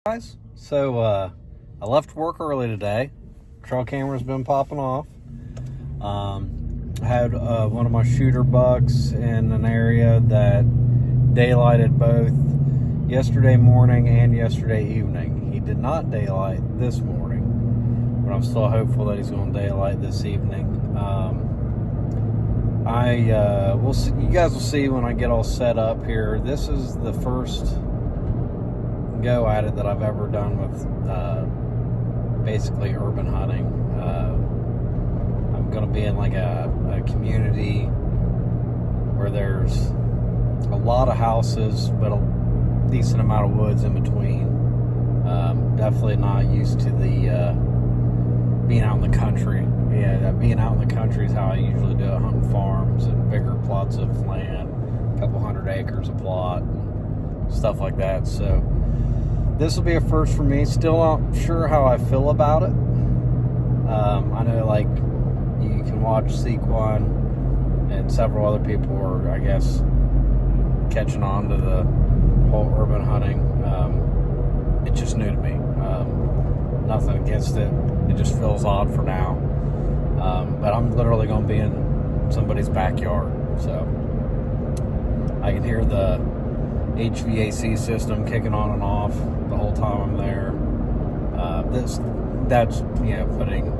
Guys, so I left work early today. Trail camera's been popping off. I had one of my shooter bucks in an area that daylighted both yesterday morning and yesterday evening. He did not daylight this morning, but I'm still hopeful that he's going to daylight this evening. We'll see, you guys will see when I get all set up here. This is the first go at it that I've ever done with basically urban hunting. I'm going to be in like a community where there's a lot of houses but a decent amount of woods in between. Definitely not used to the being out in the country. Yeah, being out in the country is how I usually do it, hunting farms and bigger plots of land, a couple hundred acres a plot, and stuff like that. So this will be a first for me. Still not sure how I feel about it. I know, like, you can watch Sequan and several other people are, I guess, catching on to the whole urban hunting. It's just new to me. Nothing against it. It just feels odd for now. But I'm literally going to be in somebody's backyard. So I can hear the HVAC system kicking on and off the whole time I'm there. That's putting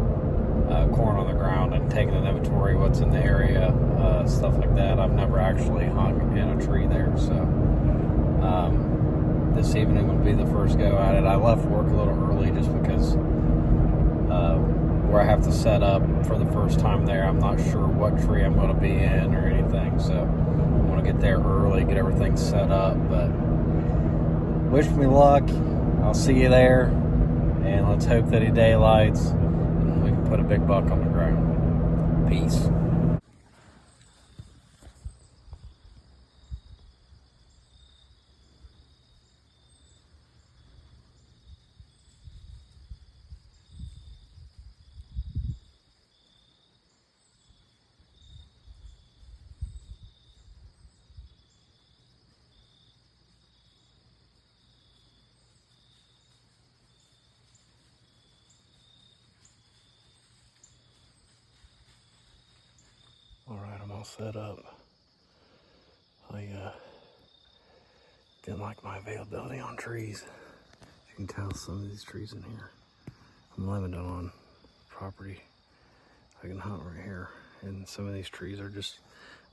corn on the ground and taking an inventory of what's in the area, stuff like that. I've never actually hung in a tree there, so this evening would be the first go at it. I left work a little early just because where I have to set up for the first time there, I'm not sure what tree I'm going to be in or anything, so I want to get there early, get everything set up. But wish me luck. I'll see you there, and let's hope that he daylights and we can put a big buck on the ground. Peace. Alright, I'm all set up. I didn't like my availability on trees. As you can tell, some of these trees in here, I'm limited on property I can hunt right here. And some of these trees are just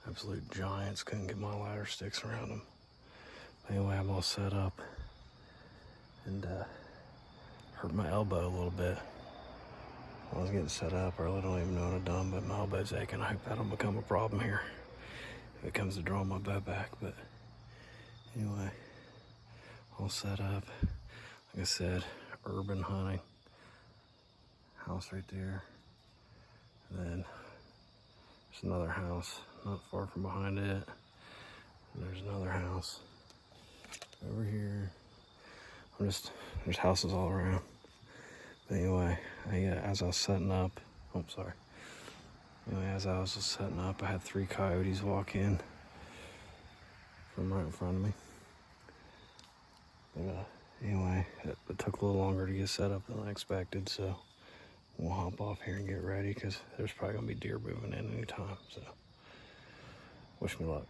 absolute giants. Couldn't get my ladder sticks around them. But anyway, I'm all set up. And hurt my elbow a little bit. I was getting set up. I really don't even know what I've done, but my elbow's aching. I hope that'll become a problem here if it comes to drawing my bow back. But anyway, all set up. Like I said, urban hunting. House right there. And then there's another house not far from behind it. And there's another house over here. There's houses all around. But anyway, as I was setting up, as I was setting up, I had 3 coyotes walk in from right in front of me. But anyway, it took a little longer to get set up than I expected, so we'll hop off here and get ready because there's probably gonna be deer moving in any time. So wish me luck.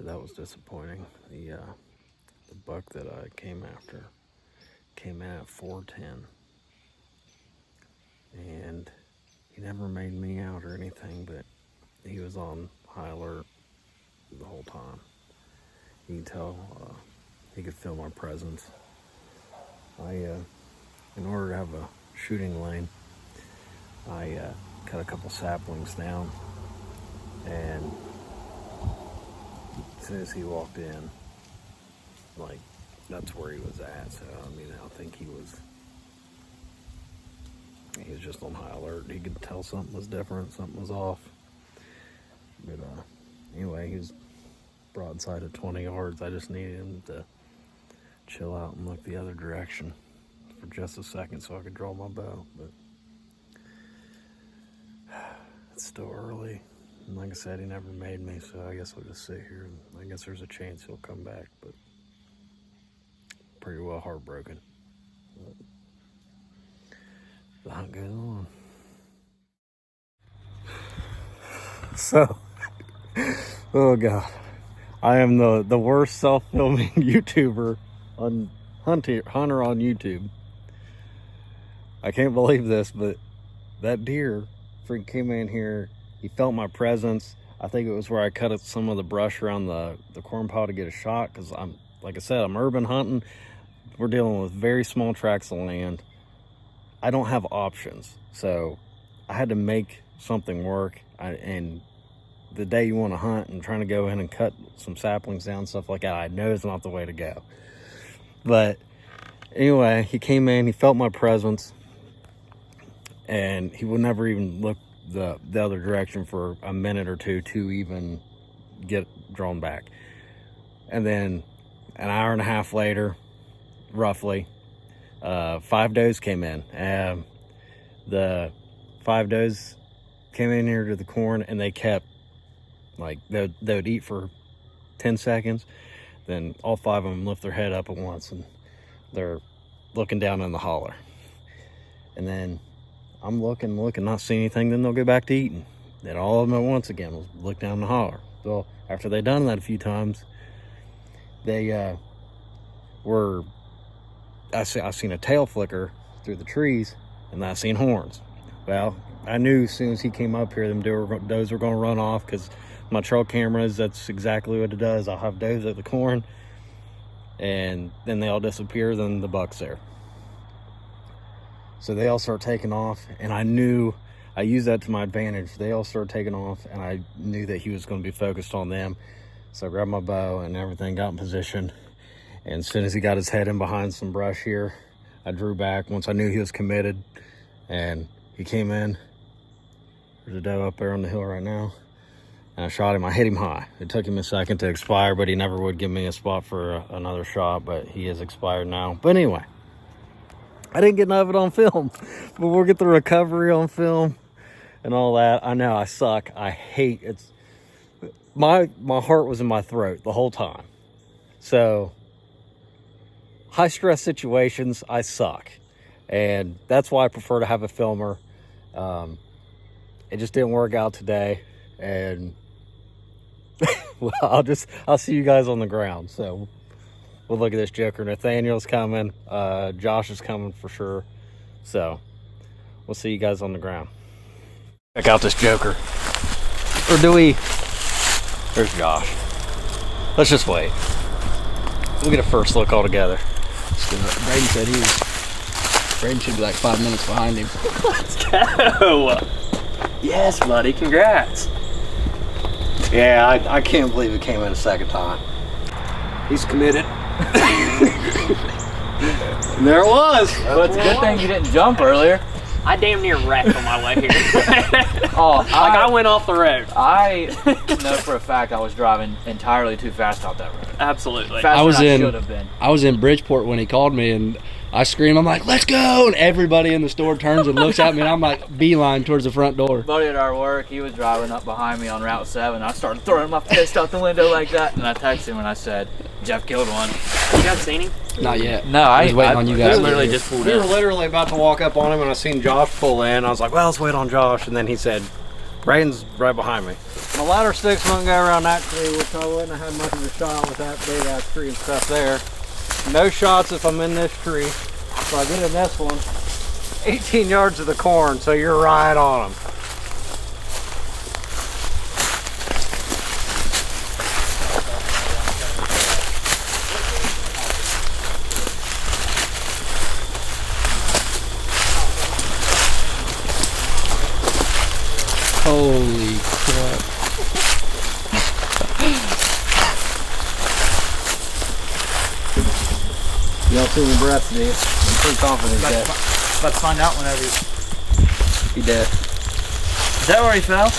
that was disappointing. The buck that I came after came in at 410, and he never made me out or anything, but he was on high alert the whole time. You can tell he could feel my presence. In order to have a shooting lane, I cut a couple saplings down, and as soon as he walked in, like, that's where he was at. So I mean, I think he was just on high alert. He could tell something was different, something was off. But anyway, he was broadside at 20 yards. I just needed him to chill out and look the other direction for just a second so I could draw my bow. But it's still early, and like I said, he never made me, so I guess I'll just sit here, and I guess there's a chance he'll come back, but pretty well heartbroken. But the hunt goes on. So, oh God, I am the worst self-filming YouTuber on hunter on YouTube. I can't believe this, but that deer freaking came in here. He felt my presence. I think it was where I cut some of the brush around the corn pile to get a shot, because like I said, I'm urban hunting. We're dealing with very small tracts of land. I don't have options, so I had to make something work. And the day you want to hunt and trying to go in and cut some saplings down, stuff like that, I know it's not the way to go. But anyway, he came in, he felt my presence, and he would never even look the other direction for a minute or two to even get drawn back. And then an hour and a half later, roughly, 5 does came in. The 5 does came in here to the corn, and they kept, like, they would eat for 10 seconds, then all 5 of them lift their head up at once, and they're looking down in the holler. And then I'm looking, not seeing anything, then they'll go back to eating. Then all of them at once again will look down the holler. Well, after they done that a few times, they I seen a tail flicker through the trees, and I seen horns. Well, I knew as soon as he came up here, them does were going to run off, because my trail cameras, that's exactly what it does. I'll have does at the corn, and then they all disappear, then the buck's there. So they all start taking off, and I knew, I used that to my advantage. They all started taking off, and I knew that he was going to be focused on them. So I grabbed my bow and everything, got in position. And as soon as he got his head in behind some brush here, I drew back once I knew he was committed. And he came in. There's a doe up there on the hill right now. And I shot him. I hit him high. It took him a second to expire, but he never would give me a spot for another shot. But he has expired now. But anyway, I didn't get none of it on film. But we'll get the recovery on film and all that. I know I suck. I hate it. My heart was in my throat the whole time. So high stress situations, I suck. And that's why I prefer to have a filmer. It just didn't work out today. And well, I'll see you guys on the ground. So we'll look at this joker. Nathaniel's coming. Josh is coming for sure. So we'll see you guys on the ground. Check out this joker. Or do we? There's Josh. Let's just wait. We'll get a first look all together. Braden said Braden should be like 5 minutes behind him. Let's go. Yes, buddy. Congrats. Yeah, I can't believe it came in a second time. He's committed. There it was. Well, it's a good thing you didn't jump earlier. I damn near wrecked on my way here. Oh, I went off the road. I know for a fact I was driving entirely too fast off that road. Absolutely. Faster than I should have been. I was in Bridgeport when he called me, and I scream, I'm like, let's go! And everybody in the store turns and looks at me, and I'm like beeline towards the front door. Buddy at our work, he was driving up behind me on Route 7. I started throwing my fist out the window like that, and I texted him and I said, Jeff killed one. You guys seen him? Not yet. No, I was waiting on you guys. I literally just pulled We in. were literally about to walk up on him, and I seen Josh pull in. I was like, well, let's wait on Josh. And then he said, Braden's right behind me. My ladder sticks wouldn't go around that tree, which I wouldn't have had much of a shot with that big ass tree and stuff there. No shots if I'm in this tree. So I get in this one, 18 yards of the corn, so you're right on them. Holy crap. You don't see any breath, do you? I'm pretty confident he's dead. Let's find out whenever He dead. Is that where he fell?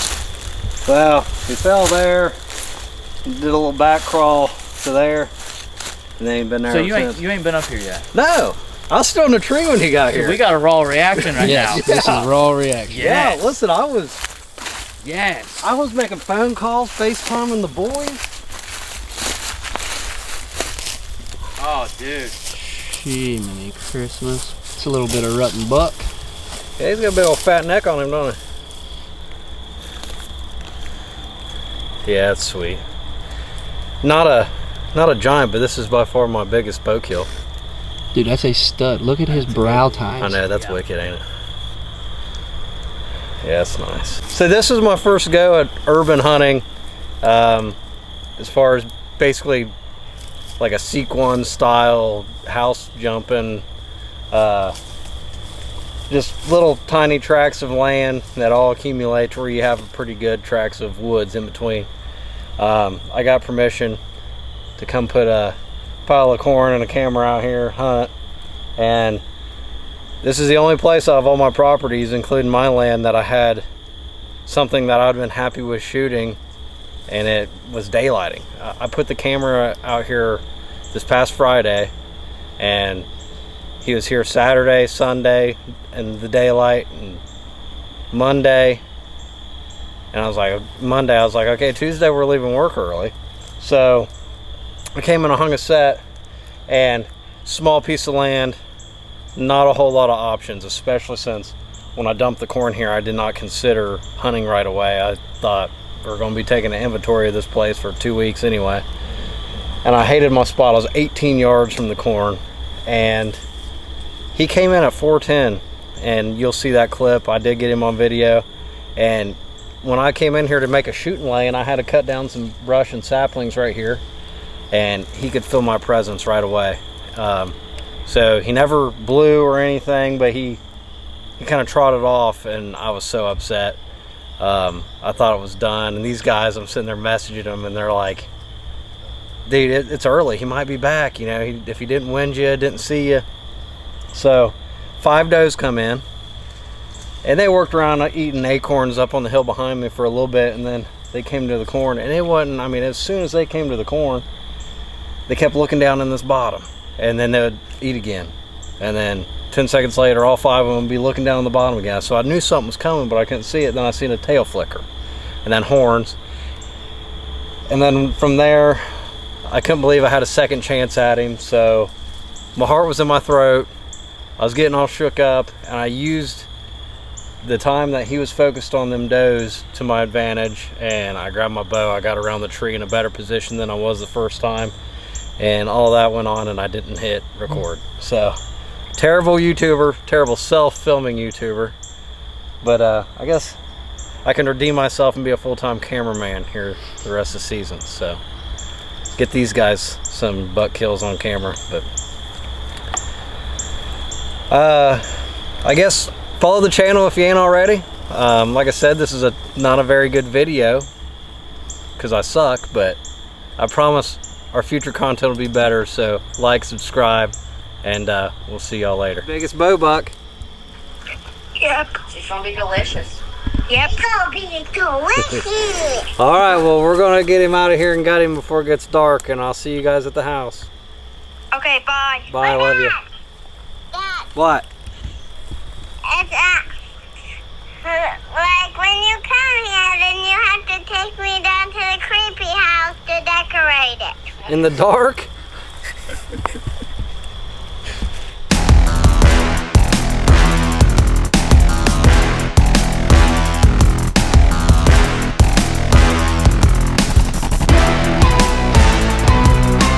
Well, he fell there, did a little back crawl to there, and then he's been there So ever since. you ain't been up here yet. No! I was still in the tree when he got here. We got a raw reaction right Yes, now. this is raw reaction. Yeah, Yes. listen, I was Yes. making phone calls, FaceTiming the boys. Oh, dude. Jiminy Christmas. It's a little bit of rutting buck. Yeah, he's got a big old fat neck on him, don't he? Yeah, that's sweet. Not a giant, but this is by far my biggest bow kill. Dude, that's a stud. Look at his brow tines. I know, that's wicked, ain't it? Yeah, that's nice. So this is my first go at urban hunting, as far as basically like a Sequan style house jumping, just little tiny tracts of land that all accumulate to where you have pretty good tracts of woods in between. I got permission to come put a pile of corn and a camera out here, hunt, and this is the only place out of all my properties, including my land, that I had something that I'd been happy with shooting, and it was daylighting. I put the camera out here this past Friday, and he was here Saturday, Sunday, and the daylight, and Monday. And I was like, okay, Tuesday we're leaving work early. So I came in and hung a set, and small piece of land, not a whole lot of options, especially since when I dumped the corn here, I did not consider hunting right away. I thought we were going to be taking an inventory of this place for 2 weeks anyway. And I hated my spot. I was 18 yards from the corn, and he came in at 410, and you'll see that clip. I did get him on video, and when I came in here to make a shooting lane, I had to cut down some brush and saplings right here, and he could feel my presence right away. So he never blew or anything, but he kind of trotted off, and I was so upset. I thought it was done, and these guys, I'm sitting there messaging them, and they're like, dude, it's early, he might be back, you know, if he didn't wind you, didn't see you. So 5 does come in, and they worked around eating acorns up on the hill behind me for a little bit, and then they came to the corn, and it wasn't, I mean, as soon as they came to the corn, they kept looking down in this bottom, and then they would eat again, and then 10 seconds later all 5 of them would be looking down on the bottom again. So I knew something was coming, but I couldn't see it. Then I seen a tail flicker, and then horns, and then from there I couldn't believe I had a second chance at him. So my heart was in my throat, I was getting all shook up, and I used the time that he was focused on them does to my advantage, and I grabbed my bow. I got around the tree in a better position than I was the first time, and all that went on, and I didn't hit record. So terrible YouTuber, terrible self-filming YouTuber, but I guess I can redeem myself and be a full-time cameraman here the rest of the season. So get these guys some buck kills on camera. But I guess follow the channel if you ain't already. Like I said, this is not a very good video because I suck, but I promise our future content will be better. So like, subscribe, and we'll see y'all later. Biggest bow buck. Yep. It's gonna be delicious. Yep. It's gonna be delicious. All right, well, we're gonna get him out of here and get him before it gets dark, and I'll see you guys at the house. Okay, bye. Bye, I love you. Dad, What? it's like when you come here, then you have to take me down to the creepy house to decorate it. In the dark?